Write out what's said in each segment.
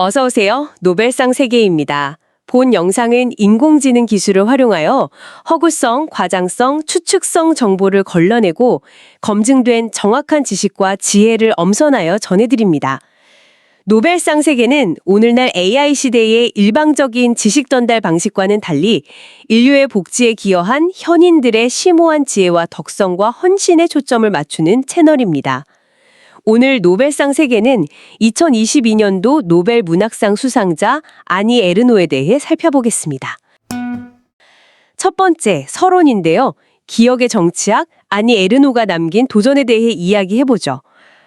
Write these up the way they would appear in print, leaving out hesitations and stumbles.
어서 오세요. 노벨상 세계입니다. 본 영상은 인공지능 기술을 활용하여 허구성, 과장성, 추측성 정보를 걸러내고 검증된 정확한 지식과 지혜를 엄선하여 전해드립니다. 노벨상 세계는 오늘날 AI 시대의 일방적인 지식 전달 방식과는 달리 인류의 복지에 기여한 현인들의 심오한 지혜와 덕성과 헌신에 초점을 맞추는 채널입니다. 오늘 노벨상 세계는 2022년도 노벨 문학상 수상자 아니 에르노에 대해 살펴보겠습니다. 첫 번째, 서론인데요. 기억의 정치학 아니 에르노가 남긴 도전에 대해 이야기해보죠.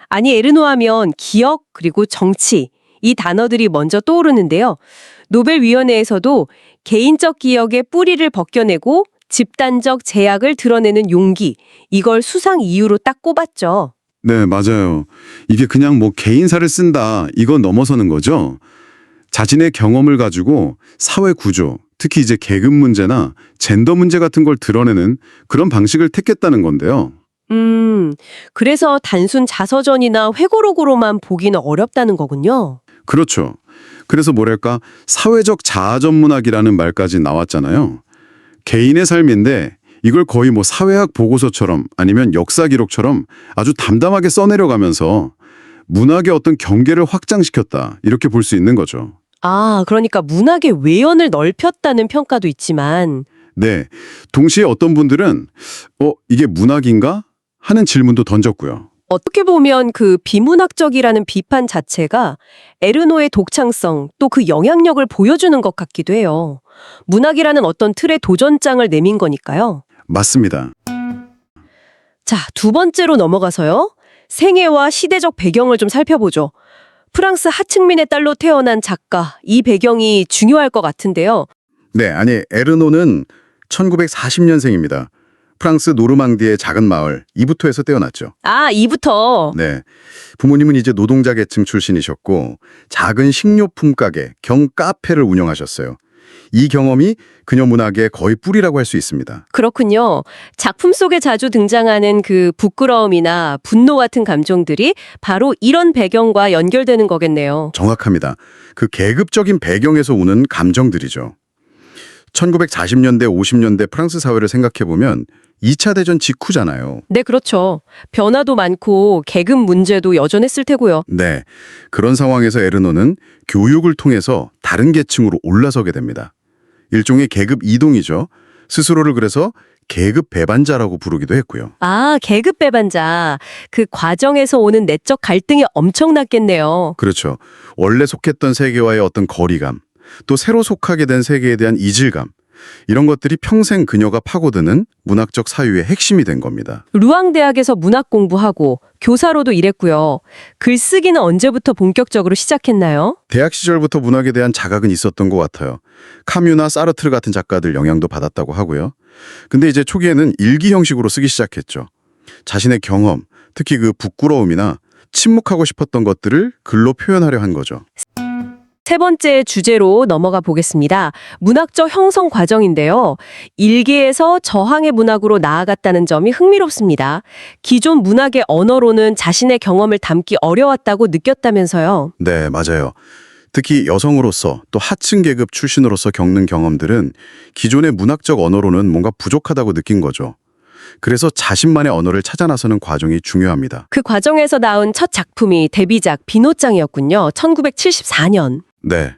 아니 에르노 하면 기억 그리고 정치 이 단어들이 먼저 떠오르는데요. 노벨위원회에서도 개인적 기억의 뿌리를 벗겨내고 집단적 제약을 드러내는 용기 이걸 수상 이유로 딱 꼽았죠. 네, 맞아요. 이게 그냥 개인사를 쓴다, 이건 넘어서는 거죠. 자신의 경험을 가지고 사회 구조, 특히 이제 계급 문제나 젠더 문제 같은 걸 드러내는 그런 방식을 택했다는 건데요. 그래서 단순 자서전이나 회고록으로만 보기는 어렵다는 거군요. 그렇죠. 그래서 사회적 자아전문학이라는 말까지 나왔잖아요. 개인의 삶인데 이걸 거의 사회학 보고서처럼 아니면 역사 기록처럼 아주 담담하게 써내려가면서 문학의 어떤 경계를 확장시켰다, 이렇게 볼 수 있는 거죠. 아, 그러니까 문학의 외연을 넓혔다는 평가도 있지만 네, 동시에 어떤 분들은 이게 문학인가? 하는 질문도 던졌고요. 어떻게 보면 그 비문학적이라는 비판 자체가 에르노의 독창성 또 그 영향력을 보여주는 것 같기도 해요. 문학이라는 어떤 틀의 도전장을 내민 거니까요. 맞습니다. 자, 두 번째로 넘어가서요. 생애와 시대적 배경을 좀 살펴보죠. 프랑스 하층민의 딸로 태어난 작가, 이 배경이 중요할 것 같은데요. 네, 에르노는 1940년생입니다. 프랑스 노르망디의 작은 마을 이부토에서 태어났죠. 아, 이부터. 네, 부모님은 이제 노동자 계층 출신이셨고 작은 식료품 가게 겸 카페를 운영하셨어요. 이 경험이 그녀 문학의 거의 뿌리라고 할 수 있습니다. 그렇군요. 작품 속에 자주 등장하는 그 부끄러움이나 분노 같은 감정들이 바로 이런 배경과 연결되는 거겠네요. 정확합니다. 그 계급적인 배경에서 오는 감정들이죠. 1940년대, 50년대 프랑스 사회를 생각해보면 2차 대전 직후잖아요. 네, 그렇죠. 변화도 많고 계급 문제도 여전했을 테고요. 네, 그런 상황에서 에르노는 교육을 통해서 다른 계층으로 올라서게 됩니다. 일종의 계급 이동이죠. 스스로를 그래서 계급 배반자라고 부르기도 했고요. 아, 계급 배반자. 그 과정에서 오는 내적 갈등이 엄청났겠네요. 그렇죠. 원래 속했던 세계와의 어떤 거리감, 또 새로 속하게 된 세계에 대한 이질감, 이런 것들이 평생 그녀가 파고드는 문학적 사유의 핵심이 된 겁니다. 루앙 대학에서 문학 공부하고 교사로도 일했고요. 글쓰기는 언제부터 본격적으로 시작했나요? 대학 시절부터 문학에 대한 자각은 있었던 것 같아요. 카뮤나 사르트르 같은 작가들 영향도 받았다고 하고요. 근데 이제 초기에는 일기 형식으로 쓰기 시작했죠. 자신의 경험, 특히 그 부끄러움이나 침묵하고 싶었던 것들을 글로 표현하려 한 거죠. 세 번째 주제로 넘어가 보겠습니다. 문학적 형성 과정인데요. 일기에서 저항의 문학으로 나아갔다는 점이 흥미롭습니다. 기존 문학의 언어로는 자신의 경험을 담기 어려웠다고 느꼈다면서요. 네, 맞아요. 특히 여성으로서 또 하층 계급 출신으로서 겪는 경험들은 기존의 문학적 언어로는 뭔가 부족하다고 느낀 거죠. 그래서 자신만의 언어를 찾아 나서는 과정이 중요합니다. 그 과정에서 나온 첫 작품이 데뷔작 비노장이었군요. 1974년. 네,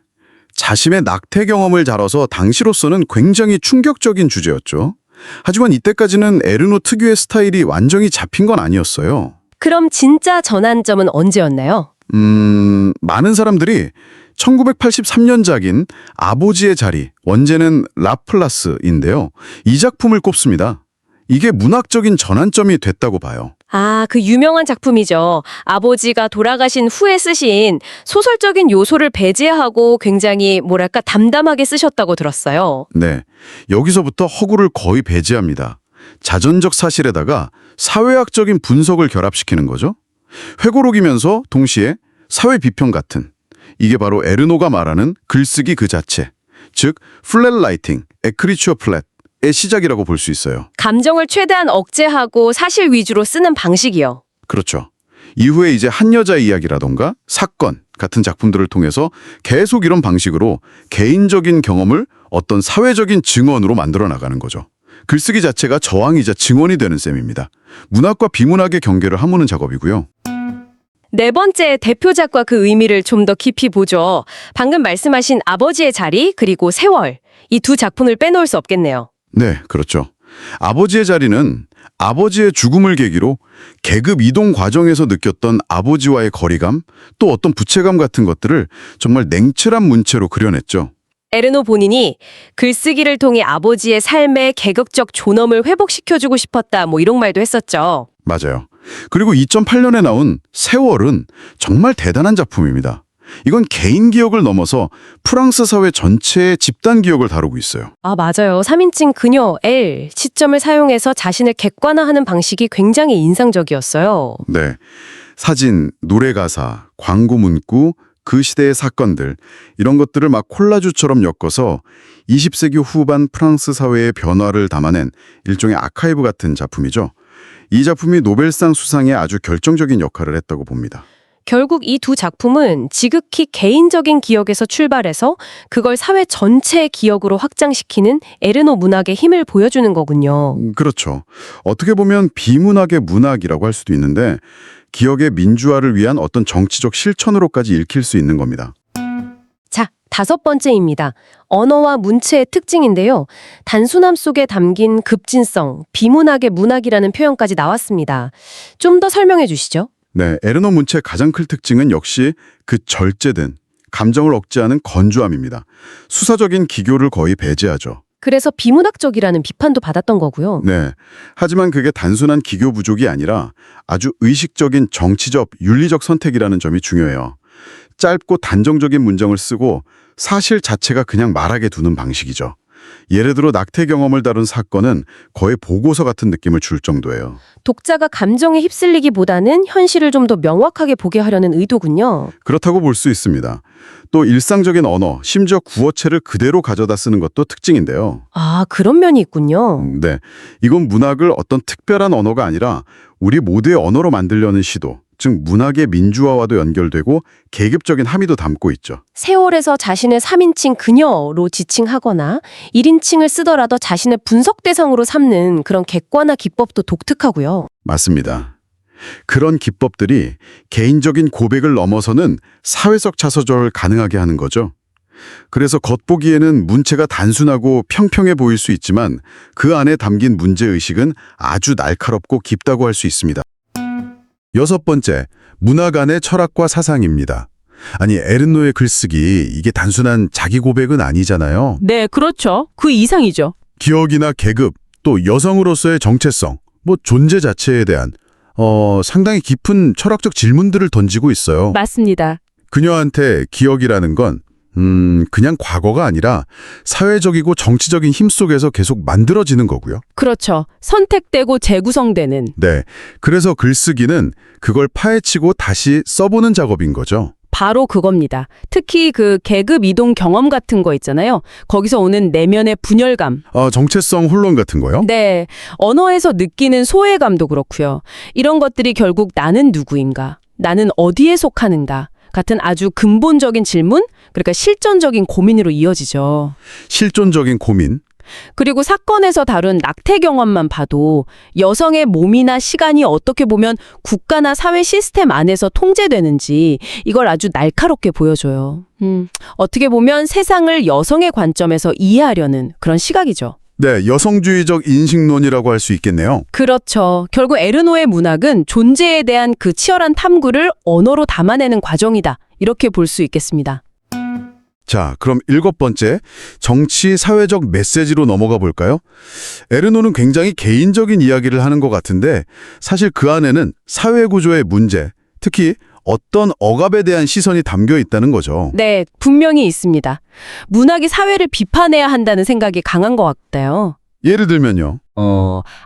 자신의 낙태 경험을 다뤄서 당시로서는 굉장히 충격적인 주제였죠. 하지만 이때까지는 에르노 특유의 스타일이 완전히 잡힌 건 아니었어요. 그럼 진짜 전환점은 언제였나요? 많은 사람들이 1983년작인 아버지의 자리, 원제는 라플라스인데요. 이 작품을 꼽습니다. 이게 문학적인 전환점이 됐다고 봐요. 아, 그 유명한 작품이죠. 아버지가 돌아가신 후에 쓰신 소설적인 요소를 배제하고 굉장히 담담하게 쓰셨다고 들었어요. 네, 여기서부터 허구를 거의 배제합니다. 자전적 사실에다가 사회학적인 분석을 결합시키는 거죠. 회고록이면서 동시에 사회 비평 같은, 이게 바로 에르노가 말하는 글쓰기 그 자체, 즉 플랫 라이팅, 에크리처 플랫의 시작이라고 볼 수 있어요. 감정을 최대한 억제하고 사실 위주로 쓰는 방식이요. 그렇죠. 이후에 이제 한 여자의 이야기라던가 사건 같은 작품들을 통해서 계속 이런 방식으로 개인적인 경험을 어떤 사회적인 증언으로 만들어 나가는 거죠. 글쓰기 자체가 저항이자 증언이 되는 셈입니다. 문학과 비문학의 경계를 하무는 작업이고요. 네 번째 대표작과 그 의미를 좀 더 깊이 보죠. 방금 말씀하신 아버지의 자리 그리고 세월, 이 두 작품을 빼놓을 수 없겠네요. 네, 그렇죠. 아버지의 자리는 아버지의 죽음을 계기로 계급 이동 과정에서 느꼈던 아버지와의 거리감, 또 어떤 부채감 같은 것들을 정말 냉철한 문체로 그려냈죠. 에르노 본인이 글쓰기를 통해 아버지의 삶의 계급적 존엄을 회복시켜주고 싶었다, 뭐 이런 말도 했었죠. 맞아요. 그리고 2008년에 나온 세월은 정말 대단한 작품입니다. 이건 개인 기억을 넘어서 프랑스 사회 전체의 집단 기억을 다루고 있어요. 아, 맞아요. 3인칭 그녀, L, 시점을 사용해서 자신을 객관화하는 방식이 굉장히 인상적이었어요. 네. 사진, 노래 가사, 광고 문구, 그 시대의 사건들, 이런 것들을 막 콜라주처럼 엮어서 20세기 후반 프랑스 사회의 변화를 담아낸 일종의 아카이브 같은 작품이죠. 이 작품이 노벨상 수상에 아주 결정적인 역할을 했다고 봅니다. 결국 이 두 작품은 지극히 개인적인 기억에서 출발해서 그걸 사회 전체의 기억으로 확장시키는 에르노 문학의 힘을 보여주는 거군요. 그렇죠. 어떻게 보면 비문학의 문학이라고 할 수도 있는데 기억의 민주화를 위한 어떤 정치적 실천으로까지 읽힐 수 있는 겁니다. 자, 다섯 번째입니다. 언어와 문체의 특징인데요. 단순함 속에 담긴 급진성, 비문학의 문학이라는 표현까지 나왔습니다. 좀 더 설명해 주시죠. 네, 에르노 문체의 가장 큰 특징은 역시 그 절제된 감정을 억제하는 건조함입니다. 수사적인 기교를 거의 배제하죠. 그래서 비문학적이라는 비판도 받았던 거고요. 네, 하지만 그게 단순한 기교 부족이 아니라 아주 의식적인 정치적, 윤리적 선택이라는 점이 중요해요. 짧고 단정적인 문장을 쓰고 사실 자체가 그냥 말하게 두는 방식이죠. 예를 들어 낙태 경험을 다룬 사건은 거의 보고서 같은 느낌을 줄 정도예요. 독자가 감정에 휩쓸리기보다는 현실을 좀 더 명확하게 보게 하려는 의도군요. 그렇다고 볼 수 있습니다. 또 일상적인 언어, 심지어 구어체를 그대로 가져다 쓰는 것도 특징인데요. 아, 그런 면이 있군요. 네, 이건 문학을 어떤 특별한 언어가 아니라 우리 모두의 언어로 만들려는 시도, 즉 문학의 민주화와도 연결되고 계급적인 함의도 담고 있죠. 세월에서 자신을 3인칭 그녀로 지칭하거나 1인칭을 쓰더라도 자신을 분석 대상으로 삼는 그런 객관화 기법도 독특하고요. 맞습니다. 그런 기법들이 개인적인 고백을 넘어서는 사회적 자서전을 가능하게 하는 거죠. 그래서 겉보기에는 문체가 단순하고 평평해 보일 수 있지만 그 안에 담긴 문제의식은 아주 날카롭고 깊다고 할 수 있습니다. 여섯 번째, 문학 안의 철학과 사상입니다. 아니, 에르노의 글쓰기, 이게 단순한 자기 고백은 아니잖아요. 네, 그렇죠. 그 이상이죠. 기억이나 계급, 또 여성으로서의 정체성, 뭐 존재 자체에 대한 상당히 깊은 철학적 질문들을 던지고 있어요. 맞습니다. 그녀한테 기억이라는 건 그냥 과거가 아니라 사회적이고 정치적인 힘 속에서 계속 만들어지는 거고요. 그렇죠. 선택되고 재구성되는. 네, 그래서 글쓰기는 그걸 파헤치고 다시 써보는 작업인 거죠. 바로 그겁니다. 특히 그 계급 이동 경험 같은 거 있잖아요. 거기서 오는 내면의 분열감. 정체성 혼론 같은 거요? 네, 언어에서 느끼는 소외감도 그렇고요. 이런 것들이 결국 나는 누구인가? 나는 어디에 속하는가? 같은 아주 근본적인 질문, 그러니까 실존적인 고민으로 이어지죠. 실존적인 고민. 그리고 사건에서 다룬 낙태 경험만 봐도 여성의 몸이나 시간이 어떻게 보면 국가나 사회 시스템 안에서 통제되는지 이걸 아주 날카롭게 보여줘요. 어떻게 보면 세상을 여성의 관점에서 이해하려는 그런 시각이죠. 네, 여성주의적 인식론이라고 할 수 있겠네요. 그렇죠. 결국 에르노의 문학은 존재에 대한 그 치열한 탐구를 언어로 담아내는 과정이다. 이렇게 볼 수 있겠습니다. 자, 그럼 일곱 번째, 정치 사회적 메시지로 넘어가 볼까요? 에르노는 굉장히 개인적인 이야기를 하는 것 같은데 사실 그 안에는 사회구조의 문제, 특히 어떤 억압에 대한 시선이 담겨 있다는 거죠. 네, 분명히 있습니다. 문학이 사회를 비판해야 한다는 생각이 강한 것 같아요. 예를 들면요.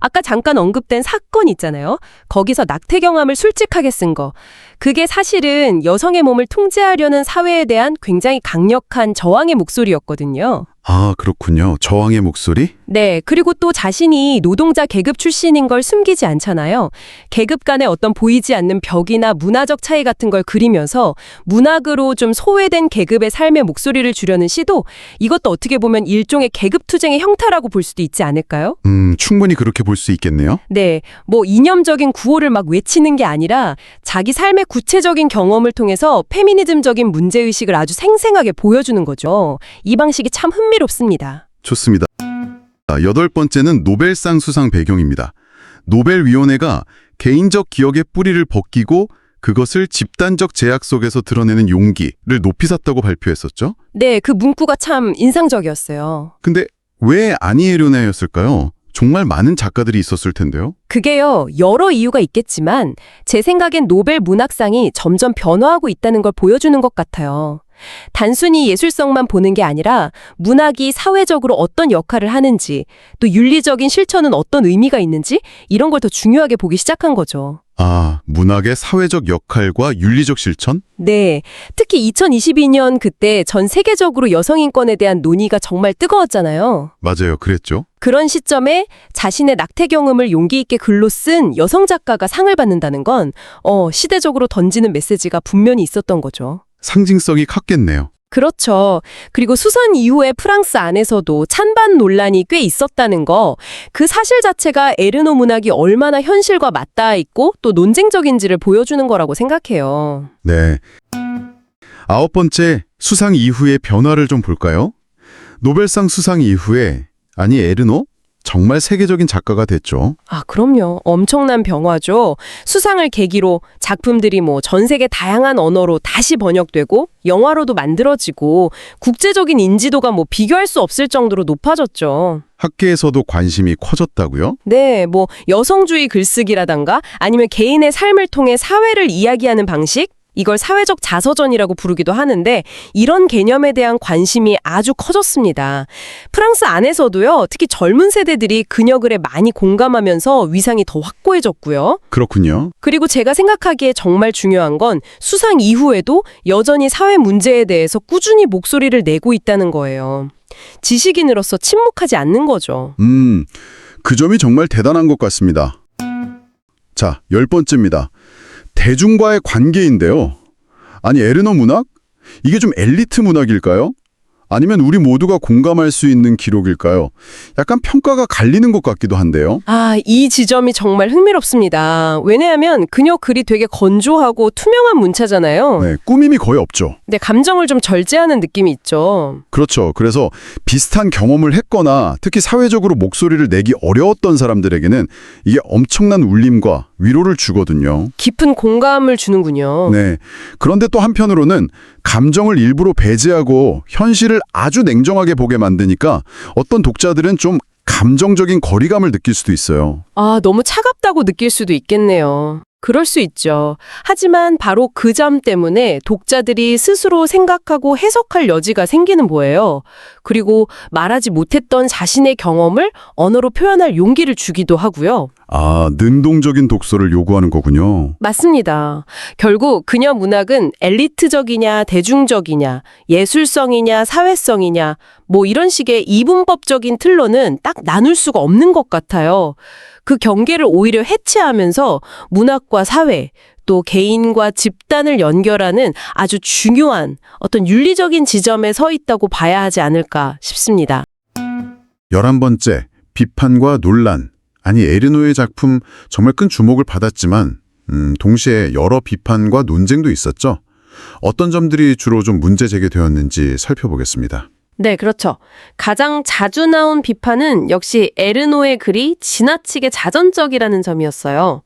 아까 잠깐 언급된 사건 있잖아요. 거기서 낙태 경험을 솔직하게 쓴 거. 그게 사실은 여성의 몸을 통제하려는 사회에 대한 굉장히 강력한 저항의 목소리였거든요. 아, 그렇군요. 저항의 목소리? 네, 그리고 또 자신이 노동자 계급 출신인 걸 숨기지 않잖아요. 계급 간의 어떤 보이지 않는 벽이나 문화적 차이 같은 걸 그리면서 문학으로 좀 소외된 계급의 삶의 목소리를 주려는 시도, 이것도 어떻게 보면 일종의 계급 투쟁의 형태라고 볼 수도 있지 않을까요? 충분히 그렇게 볼 수 있겠네요. 네, 뭐 이념적인 구호를 막 외치는 게 아니라 자기 삶의 구체적인 경험을 통해서 페미니즘적인 문제의식을 아주 생생하게 보여주는 거죠. 이 방식이 참 흥미롭습니다. 좋습니다. 8번째는 노벨상 수상 배경입니다. 노벨위원회가 개인적 기억의 뿌리를 벗기고 그것을 집단적 제약 속에서 드러내는 용기를 높이 샀다고 발표했었죠. 네, 그 문구가 참 인상적이었어요. 근데 왜 아니에르네였을까요? 정말 많은 작가들이 있었을 텐데요. 그게요, 여러 이유가 있겠지만 제 생각엔 노벨 문학상이 점점 변화하고 있다는 걸 보여주는 것 같아요. 단순히 예술성만 보는 게 아니라 문학이 사회적으로 어떤 역할을 하는지, 또 윤리적인 실천은 어떤 의미가 있는지 이런 걸 더 중요하게 보기 시작한 거죠. 아, 문학의 사회적 역할과 윤리적 실천? 네, 특히 2022년 그때 전 세계적으로 여성 인권에 대한 논의가 정말 뜨거웠잖아요. 맞아요, 그랬죠. 그런 시점에 자신의 낙태 경험을 용기 있게 글로 쓴 여성 작가가 상을 받는다는 건 시대적으로 던지는 메시지가 분명히 있었던 거죠. 상징성이 컸겠네요. 그렇죠. 그리고 수선 이후에 프랑스 안에서도 찬반 논란이 꽤 있었다는 거, 그 사실 자체가 에르노 문학이 얼마나 현실과 맞닿아 있고 또 논쟁적인지를 보여주는 거라고 생각해요. 네. 9번째, 수상 이후의 변화를 좀 볼까요? 노벨상 수상 이후에, 아니 에르노? 정말 세계적인 작가가 됐죠. 아, 그럼요. 엄청난 변화죠. 수상을 계기로 작품들이 전 세계 다양한 언어로 다시 번역되고 영화로도 만들어지고 국제적인 인지도가 비교할 수 없을 정도로 높아졌죠. 학계에서도 관심이 커졌다고요? 네, 여성주의 글쓰기라던가 아니면 개인의 삶을 통해 사회를 이야기하는 방식? 이걸 사회적 자서전이라고 부르기도 하는데 이런 개념에 대한 관심이 아주 커졌습니다. 프랑스 안에서도요, 특히 젊은 세대들이 그녀글에 많이 공감하면서 위상이 더 확고해졌고요. 그렇군요. 그리고 제가 생각하기에 정말 중요한 건 수상 이후에도 여전히 사회 문제에 대해서 꾸준히 목소리를 내고 있다는 거예요. 지식인으로서 침묵하지 않는 거죠. 그 점이 정말 대단한 것 같습니다. 자, 10번째입니다. 대중과의 관계인데요. 아니, 에르노 문학? 이게 좀 엘리트 문학일까요? 아니면 우리 모두가 공감할 수 있는 기록일까요? 약간 평가가 갈리는 것 같기도 한데요. 아, 이 지점이 정말 흥미롭습니다. 왜냐하면 그녀 글이 되게 건조하고 투명한 문체잖아요. 네, 꾸밈이 거의 없죠. 근데 감정을 좀 절제하는 느낌이 있죠. 그렇죠. 그래서 비슷한 경험을 했거나 특히 사회적으로 목소리를 내기 어려웠던 사람들에게는 이게 엄청난 울림과 위로를 주거든요. 깊은 공감을 주는군요. 네. 그런데 또 한편으로는 감정을 일부러 배제하고 현실을 아주 냉정하게 보게 만드니까 어떤 독자들은 좀 감정적인 거리감을 느낄 수도 있어요. 아, 너무 차갑다고 느낄 수도 있겠네요. 그럴 수 있죠. 하지만 바로 그 점 때문에 독자들이 스스로 생각하고 해석할 여지가 생기는 거예요. 그리고 말하지 못했던 자신의 경험을 언어로 표현할 용기를 주기도 하고요. 아, 능동적인 독서를 요구하는 거군요. 맞습니다. 결국 그녀 문학은 엘리트적이냐 대중적이냐 예술성이냐 사회성이냐 이런 식의 이분법적인 틀로는 딱 나눌 수가 없는 것 같아요. 그 경계를 오히려 해체하면서 문학과 사회, 또 개인과 집단을 연결하는 아주 중요한 어떤 윤리적인 지점에 서 있다고 봐야 하지 않을까 싶습니다. 11번째, 비판과 논란. 아니, 에르노의 작품 정말 큰 주목을 받았지만 동시에 여러 비판과 논쟁도 있었죠. 어떤 점들이 주로 좀 문제 제기되었는지 살펴보겠습니다. 네, 그렇죠. 가장 자주 나온 비판은 역시 에르노의 글이 지나치게 자전적이라는 점이었어요.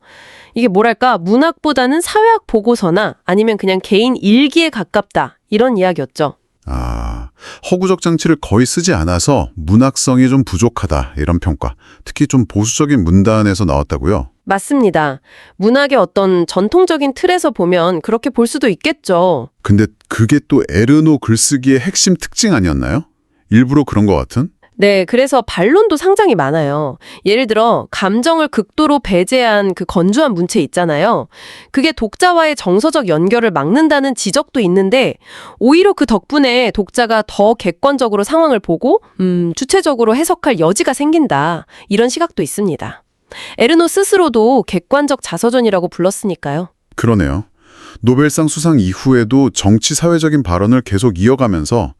이게 뭐랄까, 문학보다는 사회학 보고서나 아니면 그냥 개인 일기에 가깝다, 이런 이야기였죠. 아, 허구적 장치를 거의 쓰지 않아서 문학성이 좀 부족하다, 이런 평가. 특히 좀 보수적인 문단에서 나왔다고요? 맞습니다. 문학의 어떤 전통적인 틀에서 보면 그렇게 볼 수도 있겠죠. 근데 그게 또 에르노 글쓰기의 핵심 특징 아니었나요? 일부러 그런 것 같은? 네, 그래서 반론도 상당히 많아요. 예를 들어 감정을 극도로 배제한 그 건조한 문체 있잖아요. 그게 독자와의 정서적 연결을 막는다는 지적도 있는데 오히려 그 덕분에 독자가 더 객관적으로 상황을 보고 주체적으로 해석할 여지가 생긴다. 이런 시각도 있습니다. 에르노 스스로도 객관적 자서전이라고 불렀으니까요. 그러네요. 노벨상 수상 이후에도 정치 사회적인 발언을 계속 이어가면서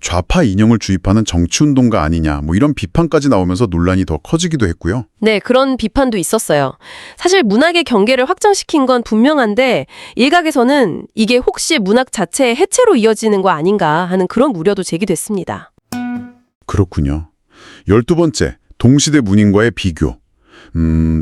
좌파 인형을 주입하는 정치운동가 아니냐 뭐 이런 비판까지 나오면서 논란이 더 커지기도 했고요. 네, 그런 비판도 있었어요. 사실 문학의 경계를 확장시킨 건 분명한데 일각에서는 이게 혹시 문학 자체의 해체로 이어지는 거 아닌가 하는 그런 우려도 제기됐습니다. 그렇군요. 12번째, 동시대 문인과의 비교.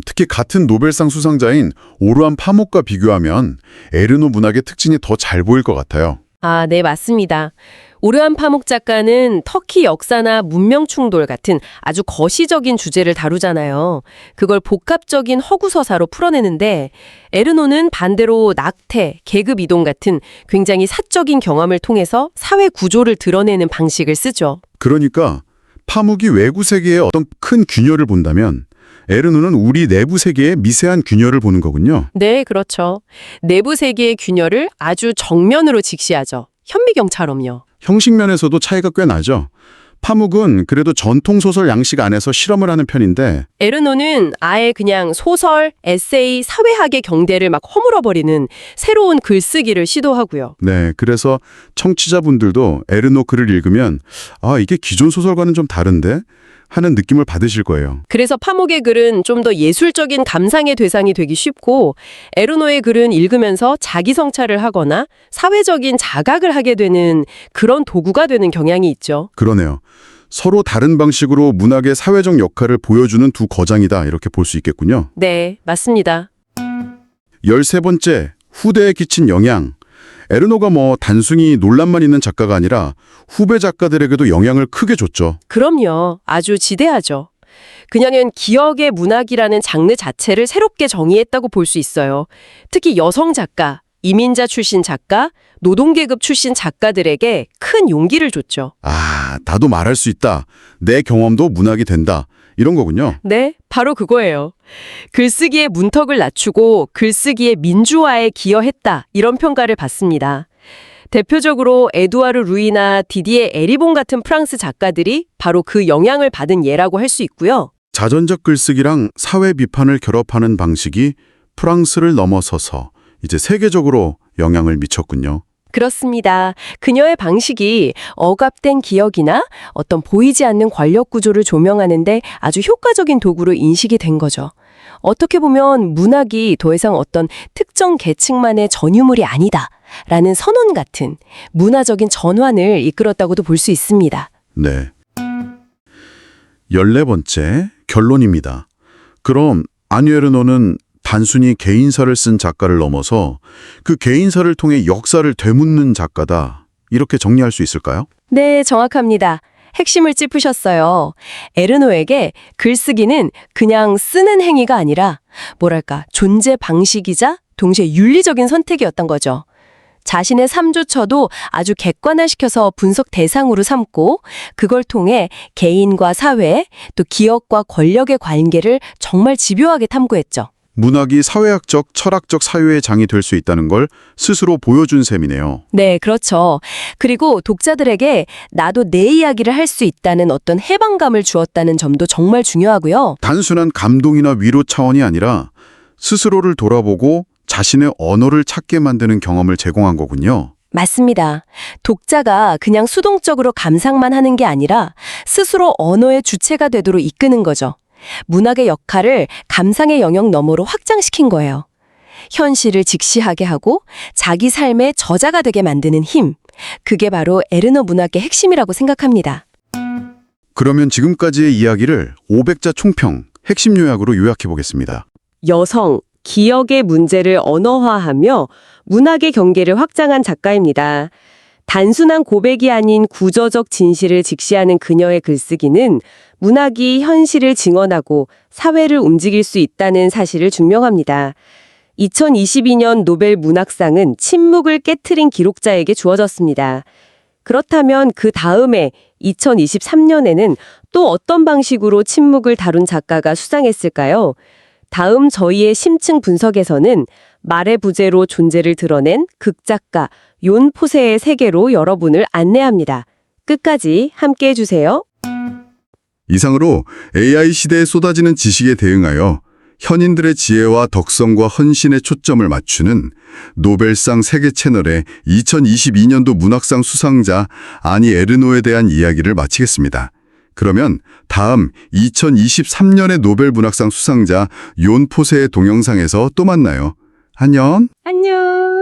특히 같은 노벨상 수상자인 오르안 파묵과 비교하면 에르노 문학의 특징이 더 잘 보일 것 같아요. 아, 네, 맞습니다. 오르안 파묵 작가는 터키 역사나 문명 충돌 같은 아주 거시적인 주제를 다루잖아요. 그걸 복합적인 허구 서사로 풀어내는데 에르노는 반대로 낙태, 계급 이동 같은 굉장히 사적인 경험을 통해서 사회 구조를 드러내는 방식을 쓰죠. 그러니까 파묵이 외구 세계의 어떤 큰 균열을 본다면 에르노는 우리 내부 세계의 미세한 균열을 보는 거군요. 네, 그렇죠. 내부 세계의 균열을 아주 정면으로 직시하죠. 현미경처럼요. 형식 면에서도 차이가 꽤 나죠. 파묵은 그래도 전통 소설 양식 안에서 실험을 하는 편인데 에르노는 아예 그냥 소설, 에세이, 사회학의 경계를 막 허물어버리는 새로운 글쓰기를 시도하고요. 네, 그래서 청취자분들도 에르노 글을 읽으면 아, 이게 기존 소설과는 좀 다른데? 하는 느낌을 받으실 거예요. 그래서 파묵의 글은 좀 더 예술적인 감상의 대상이 되기 쉽고 에르노의 글은 읽으면서 자기 성찰을 하거나 사회적인 자각을 하게 되는 그런 도구가 되는 경향이 있죠. 그러네요. 서로 다른 방식으로 문학의 사회적 역할을 보여주는 두 거장이다 이렇게 볼 수 있겠군요. 네, 맞습니다. 13번째, 후대에 끼친 영향. 에르노가 단순히 논란만 있는 작가가 아니라 후배 작가들에게도 영향을 크게 줬죠. 그럼요. 아주 지대하죠. 그녀는 기억의 문학이라는 장르 자체를 새롭게 정의했다고 볼 수 있어요. 특히 여성 작가, 이민자 출신 작가, 노동계급 출신 작가들에게 큰 용기를 줬죠. 아, 나도 말할 수 있다. 내 경험도 문학이 된다. 이런 거군요. 네, 바로 그거예요. 글쓰기의 문턱을 낮추고 글쓰기의 민주화에 기여했다. 이런 평가를 받습니다. 대표적으로 에두아르 루이나 디디에 에리봉 같은 프랑스 작가들이 바로 그 영향을 받은 예라고 할 수 있고요. 자전적 글쓰기랑 사회 비판을 결합하는 방식이 프랑스를 넘어서서 이제 세계적으로 영향을 미쳤군요. 그렇습니다. 그녀의 방식이 억압된 기억이나 어떤 보이지 않는 권력 구조를 조명하는데 아주 효과적인 도구로 인식이 된 거죠. 어떻게 보면 문학이 더 이상 어떤 특정 계층만의 전유물이 아니다라는 선언 같은 문화적인 전환을 이끌었다고도 볼 수 있습니다. 네. 14번째, 결론입니다. 그럼 아뉴 에르노는 단순히 개인사를 쓴 작가를 넘어서 그 개인사를 통해 역사를 되묻는 작가다. 이렇게 정리할 수 있을까요? 네, 정확합니다. 핵심을 짚으셨어요. 에르노에게 글쓰기는 그냥 쓰는 행위가 아니라 뭐랄까 존재 방식이자 동시에 윤리적인 선택이었던 거죠. 자신의 삶조차도 아주 객관화시켜서 분석 대상으로 삼고 그걸 통해 개인과 사회, 또 기업과 권력의 관계를 정말 집요하게 탐구했죠. 문학이 사회학적, 철학적 사유의 장이 될 수 있다는 걸 스스로 보여준 셈이네요. 네, 그렇죠. 그리고 독자들에게 나도 내 이야기를 할 수 있다는 어떤 해방감을 주었다는 점도 정말 중요하고요. 단순한 감동이나 위로 차원이 아니라 스스로를 돌아보고 자신의 언어를 찾게 만드는 경험을 제공한 거군요. 맞습니다. 독자가 그냥 수동적으로 감상만 하는 게 아니라 스스로 언어의 주체가 되도록 이끄는 거죠. 문학의 역할을 감상의 영역 너머로 확장시킨 거예요. 현실을 직시하게 하고 자기 삶의 저자가 되게 만드는 힘. 그게 바로 에르노 문학의 핵심이라고 생각합니다. 그러면 지금까지의 이야기를 500자 총평, 핵심 요약으로 요약해 보겠습니다. 여성, 기억의 문제를 언어화하며 문학의 경계를 확장한 작가입니다. 단순한 고백이 아닌 구조적 진실을 직시하는 그녀의 글쓰기는 문학이 현실을 증언하고 사회를 움직일 수 있다는 사실을 증명합니다. 2022년 노벨 문학상은 침묵을 깨트린 기록자에게 주어졌습니다. 그렇다면 그 다음에 2023년에는 또 어떤 방식으로 침묵을 다룬 작가가 수상했을까요? 다음 저희의 심층 분석에서는 말의 부재로 존재를 드러낸 극작가 욘 포세의 세계로 여러분을 안내합니다. 끝까지 함께해 주세요. 이상으로 AI 시대에 쏟아지는 지식에 대응하여 현인들의 지혜와 덕성과 헌신에 초점을 맞추는 노벨상 세계 채널의 2022년도 문학상 수상자 아니 에르노에 대한 이야기를 마치겠습니다. 그러면 다음 2023년의 노벨 문학상 수상자 욘 포세의 동영상에서 또 만나요. 안녕. 안녕.